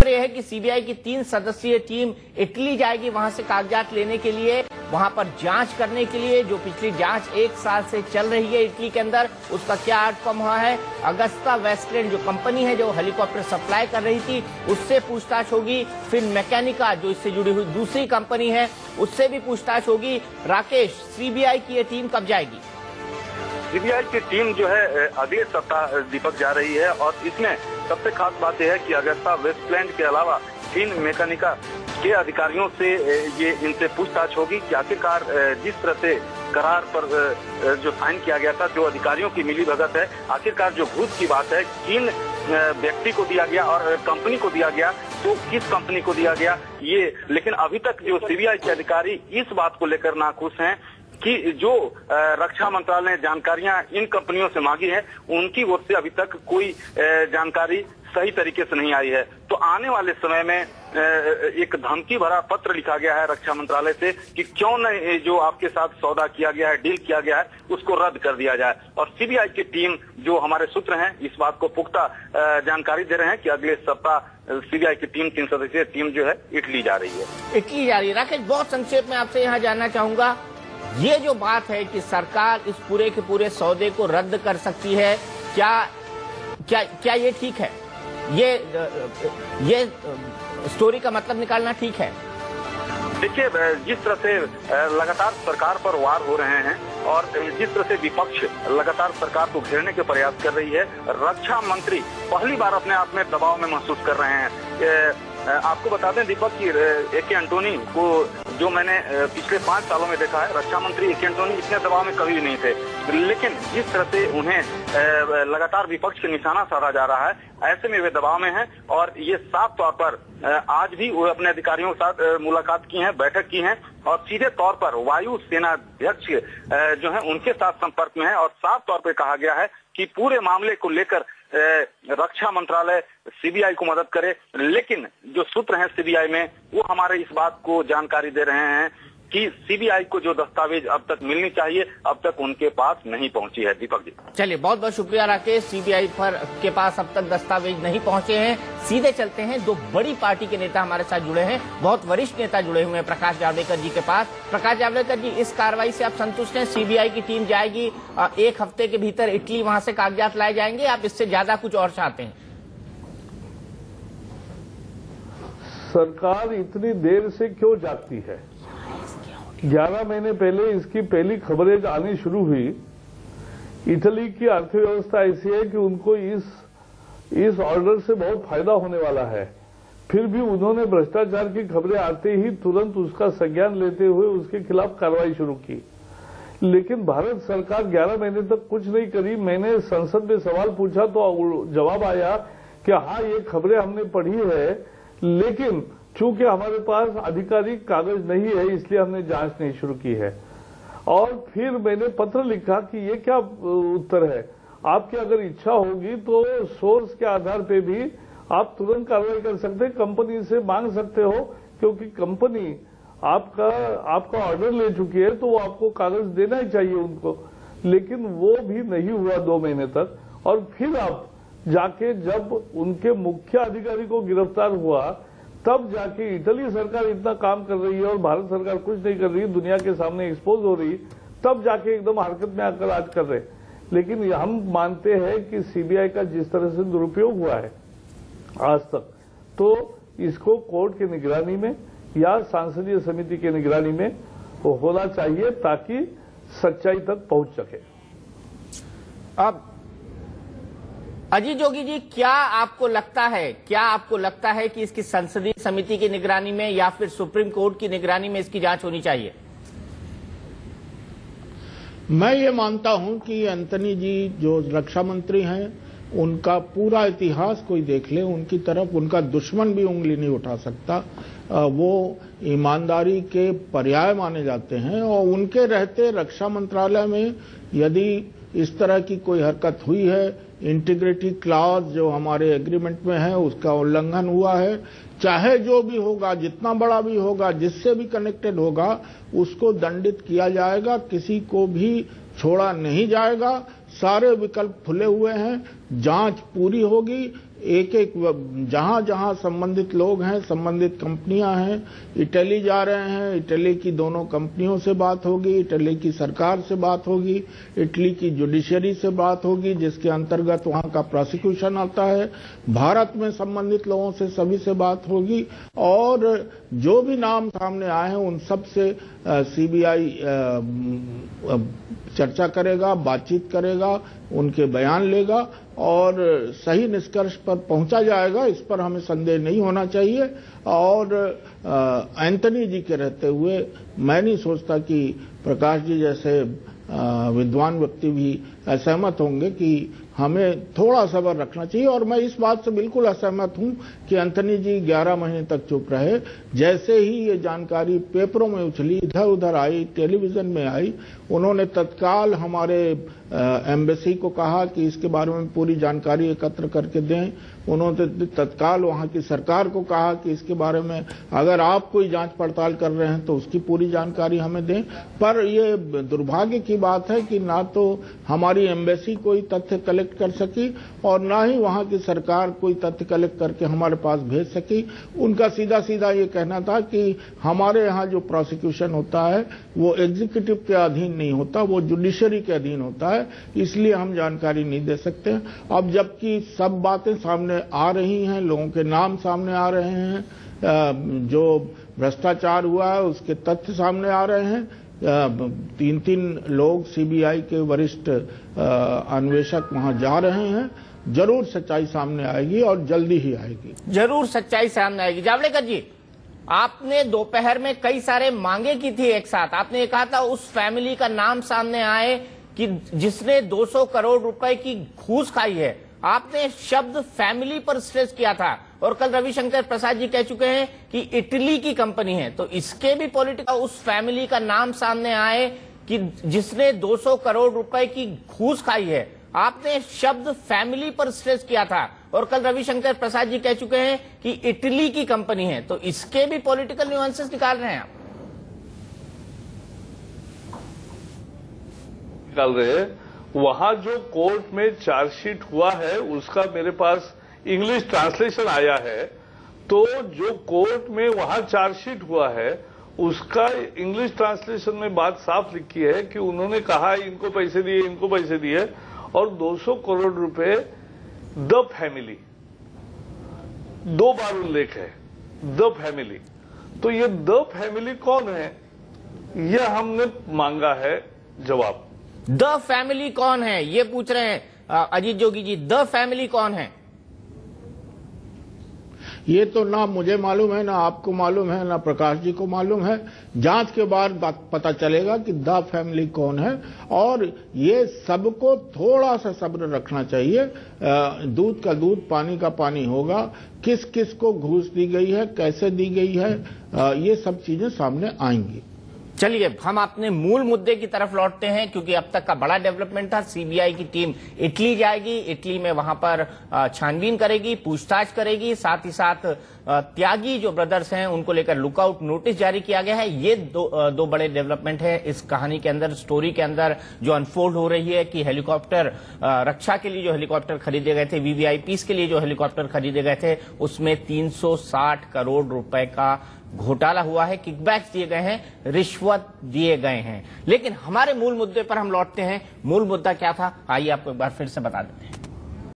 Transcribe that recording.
यह है कि सीबीआई की 3 सदस्यीय टीम इटली जाएगी वहां से कागजात लेने के लिए, वहां पर जांच करने के लिए। जो पिछली जांच 1 साल से चल रही है इटली के अंदर, उसका क्या आउटकम हुआ है। अगस्ता वेस्टलैंड जो कंपनी है जो हेलीकॉप्टर सप्लाई कर रही थी, उससे पूछताछ होगी। फिर मैकेनिका जो इससे जुड़ी हुई दूसरी कंपनी है, उससे भी पूछताछ होगी। राकेश, सीबीआई की ये टीम कब जाएगी? सीबीआई की टीम जो है अगले सप्ताह दीपक जा रही है और इसमें सबसे खास बात यह है कि अगस्ता वेस्टलैंड के अलावा 3 मैकेनिका के अधिकारियों से ये इनसे पूछताछ होगी कि आखिरकार जिस तरह से करार पर जो साइन किया गया था, जो अधिकारियों की मिलीभगत है, आखिरकार जो घूस की बात है, किन व्यक्ति को दिया गया और कंपनी को दिया गया, तो किस कंपनी को दिया गया ये। लेकिन अभी तक जो सीबीआई के अधिकारी इस बात को लेकर नाखुश हैं कि जो रक्षा मंत्रालय ने जानकारियां इन कंपनियों से मांगी है, उनकी ओर से अभी तक कोई जानकारी सही तरीके से नहीं आई है। तो आने वाले समय में एक धमकी भरा पत्र लिखा गया है रक्षा मंत्रालय से कि क्यों न जो आपके साथ सौदा किया गया है, डील किया गया है, उसको रद्द कर दिया जाए। और सीबीआई की टीम, जो हमारे सूत्र हैं, इस बात को पुख्ता जानकारी दे रहे हैं कि अगले सप्ताह सीबीआई की टीम 3 सदस्यीय टीम जो है इटली जा रही है। इटली जा रही है। राकेश, बहुत संक्षेप में आपसे यहाँ जानना चाहूंगा, ये जो बात है कि सरकार इस पूरे के पूरे सौदे को रद्द कर सकती है, क्या ये ठीक है? ये स्टोरी का मतलब निकालना ठीक है? देखिए, जिस तरह से लगातार सरकार पर वार हो रहे हैं और जिस तरह से विपक्ष लगातार सरकार को घेरने के प्रयास कर रही है, रक्षा मंत्री पहली बार अपने आप में दबाव में महसूस कर रहे हैं। आपको बता दें दीपक कि ए.के. एंटोनी को जो मैंने पिछले 5 सालों में देखा है, रक्षा मंत्री ए.के. एंटोनी इतने दबाव में कभी भी नहीं थे। लेकिन जिस तरह से उन्हें लगातार विपक्ष के निशाना साधा जा रहा है, ऐसे में वे दबाव में हैं और ये साफ तौर पर आज भी वो अपने अधिकारियों के साथ मुलाकात की है, बैठक की है और सीधे तौर पर वायु सेनाध्यक्ष जो है उनके साथ संपर्क में है और साफ तौर पर कहा गया है कि पूरे मामले को लेकर रक्षा मंत्रालय सीबीआई को मदद करे। लेकिन जो सूत्र हैं सीबीआई में, वो हमारे इस बात को जानकारी दे रहे हैं कि सीबीआई को जो दस्तावेज अब तक मिलनी चाहिए, अब तक उनके पास नहीं पहुंची है। दीपक जी, चलिए, बहुत बहुत शुक्रिया राकेश। सीबीआई के पास अब तक दस्तावेज नहीं पहुंचे हैं। सीधे चलते हैं, 2 बड़ी पार्टी के नेता हमारे साथ जुड़े हैं, बहुत वरिष्ठ नेता जुड़े हुए हैं प्रकाश जावड़ेकर जी के पास। प्रकाश जावड़ेकर जी, इस कार्रवाई से आप संतुष्ट हैं? सीबीआई की टीम जाएगी, 1 हफ्ते के भीतर इटली, वहां से कागजात लाए जाएंगे, आप इससे ज्यादा कुछ और चाहते हैं? सरकार इतनी देर से क्यों जागती है? 11 महीने पहले इसकी पहली खबरें आनी शुरू हुई। इटली की अर्थव्यवस्था ऐसी है कि उनको इस ऑर्डर से बहुत फायदा होने वाला है। फिर भी उन्होंने भ्रष्टाचार की खबरें आते ही तुरंत उसका संज्ञान लेते हुए उसके खिलाफ कार्रवाई शुरू की। लेकिन भारत सरकार 11 महीने तक कुछ नहीं करी। मैंने संसद में सवाल पूछा तो जवाब आया कि हाँ, ये खबरें हमने पढ़ी है, लेकिन चूंकि हमारे पास आधिकारिक कागज नहीं है, इसलिए हमने जांच नहीं शुरू की है। और फिर मैंने पत्र लिखा कि ये क्या उत्तर है? आपकी अगर इच्छा होगी तो सोर्स के आधार पे भी आप तुरंत कार्रवाई कर सकते हैं, कंपनी से मांग सकते हो, क्योंकि कंपनी आपका ऑर्डर ले चुकी है तो वो आपको कागज देना ही चाहिए उनको। लेकिन वो भी नहीं हुआ 2 महीने तक। और फिर अब जाके जब उनके मुख्य अधिकारी को गिरफ्तार हुआ, तब जाके इटली सरकार इतना काम कर रही है और भारत सरकार कुछ नहीं कर रही, दुनिया के सामने एक्सपोज हो रही, तब जाके एकदम हरकत में आकर आज कर रहे। लेकिन हम मानते हैं कि सीबीआई का जिस तरह से दुरुपयोग हुआ है आज तक, तो इसको कोर्ट की निगरानी में या संसदीय समिति की निगरानी में होना चाहिए ताकि सच्चाई तक पहुंच सके। अब अजीत जोगी जी, क्या आपको लगता है कि इसकी संसदीय समिति की निगरानी में या फिर सुप्रीम कोर्ट की निगरानी में इसकी जांच होनी चाहिए? मैं ये मानता हूं कि एंथनी जी जो रक्षा मंत्री हैं, उनका पूरा इतिहास कोई देख ले, उनकी तरफ उनका दुश्मन भी उंगली नहीं उठा सकता। वो ईमानदारी के पर्याय माने जाते हैं और उनके रहते रक्षा मंत्रालय में यदि इस तरह की कोई हरकत हुई है, इंटीग्रिटी क्लॉज जो हमारे एग्रीमेंट में है उसका उल्लंघन हुआ है, चाहे जो भी होगा, जितना बड़ा भी होगा, जिससे भी कनेक्टेड होगा, उसको दंडित किया जाएगा, किसी को भी छोड़ा नहीं जाएगा। सारे विकल्प खुले हुए हैं, जांच पूरी होगी, एक एक जहां जहां संबंधित लोग हैं, संबंधित कंपनियां हैं, इटली जा रहे हैं। इटली की दोनों कंपनियों से बात होगी, इटली की सरकार से बात होगी, इटली की जुडिशरी से बात होगी जिसके अंतर्गत वहां का प्रोसिक्यूशन आता है। भारत में संबंधित लोगों से सभी से बात होगी और जो भी नाम सामने आए हैं उन सब से सीबीआई चर्चा करेगा, बातचीत करेगा, उनके बयान लेगा और सही निष्कर्ष पर पहुंचा जाएगा, इस पर हमें संदेह नहीं होना चाहिए। और एंथनी जी के रहते हुए मैं नहीं सोचता कि प्रकाश जी जैसे विद्वान व्यक्ति भी असहमत होंगे कि हमें थोड़ा सब्र रखना चाहिए। और मैं इस बात से बिल्कुल असहमत हूं कि एंथनी जी 11 महीने तक चुप रहे। जैसे ही ये जानकारी पेपरों में उछली, इधर उधर आई, टेलीविजन में आई, उन्होंने तत्काल हमारे एम्बेसी को कहा कि इसके बारे में पूरी जानकारी एकत्र करके दें। उन्होंने तत्काल वहां की सरकार को कहा कि इसके बारे में अगर आप कोई जांच पड़ताल कर रहे हैं तो उसकी पूरी जानकारी हमें दें। पर ये दुर्भाग्य की बात है कि ना तो हमारी एम्बेसी कोई तथ्य कलेक्ट कर सकी और ना ही वहां की सरकार कोई तथ्य कलेक्ट करके हमारे पास भेज सकी। उनका सीधा सीधा ये कहना था कि हमारे यहाँ जो प्रोसिक्यूशन होता है वो एग्जीक्यूटिव के अधीन नहीं होता, वो जुडिशरी के अधीन होता है, इसलिए हम जानकारी नहीं दे सकते। अब जबकि सब बातें सामने आ रही हैं, लोगों के नाम सामने आ रहे हैं, जो भ्रष्टाचार हुआ है उसके तथ्य सामने आ रहे हैं। 3 लोग सीबीआई के वरिष्ठ अन्वेषक वहां जा रहे हैं। जरूर सच्चाई सामने आएगी और जल्दी ही आएगी। जरूर सच्चाई सामने आएगी। जावड़ेकर जी, आपने दोपहर में कई सारे मांगे की थी एक साथ। आपने ये कहा था उस फैमिली का नाम सामने आए कि जिसने 200 करोड़ रुपए की घूस खाई है। आपने शब्द फैमिली पर स्ट्रेस किया था और कल रविशंकर प्रसाद जी कह चुके हैं कि इटली की कंपनी है, तो इसके भी पॉलिटिकल उस फैमिली का नाम सामने आए कि जिसने 200 करोड़ रुपए की घूस खाई है। आपने शब्द फैमिली पर स्ट्रेस किया था और कल रविशंकर प्रसाद जी कह चुके हैं कि इटली की कंपनी है, तो इसके भी पॉलिटिकल न्यूएंसेस निकाल रहे हैं आप। निकाल रहे हैं। वहां जो कोर्ट में चार्जशीट हुआ है उसका मेरे पास इंग्लिश ट्रांसलेशन आया है। तो जो कोर्ट में वहां चार्जशीट हुआ है उसका इंग्लिश ट्रांसलेशन में बात साफ लिखी है कि उन्होंने कहा इनको पैसे दिए, इनको पैसे दिए और 200 करोड़ रुपए द फैमिली, 2 बार उल्लेख है द फैमिली। तो ये द फैमिली कौन है, यह हमने मांगा है जवाब। द फैमिली कौन है ये पूछ रहे हैं अजीत जोगी जी। द फैमिली कौन है? ये तो ना मुझे मालूम है, ना आपको मालूम है, ना प्रकाश जी को मालूम है। जांच के बाद पता चलेगा कि द फैमिली कौन है। और ये सबको थोड़ा सा सब्र रखना चाहिए। दूध का दूध, पानी का पानी होगा। किस किस को घूस दी गई है, कैसे दी गई है, ये सब चीजें सामने आएंगी। चलिए हम अपने मूल मुद्दे की तरफ लौटते हैं, क्योंकि अब तक का बड़ा डेवलपमेंट था। सीबीआई की टीम इटली जाएगी, इटली में वहां पर छानबीन करेगी, पूछताछ करेगी। साथ ही साथ त्यागी जो ब्रदर्स हैं उनको लेकर लुकआउट नोटिस जारी किया गया है। ये दो बड़े डेवलपमेंट है इस कहानी के अंदर, स्टोरी के अंदर जो अनफोल्ड हो रही है कि हेलीकॉप्टर रक्षा के लिए जो हेलीकॉप्टर खरीदे गए थे, वीवीआईपीस के लिए जो हेलीकॉप्टर खरीदे गए थे, उसमें 360 करोड़ रुपए का घोटाला हुआ है, किकबैक्स दिए गए हैं, रिश्वत दिए गए हैं। लेकिन हमारे मूल मुद्दे पर हम लौटते हैं। मूल मुद्दा क्या था, आइए आपको एक बार फिर से बता देते हैं।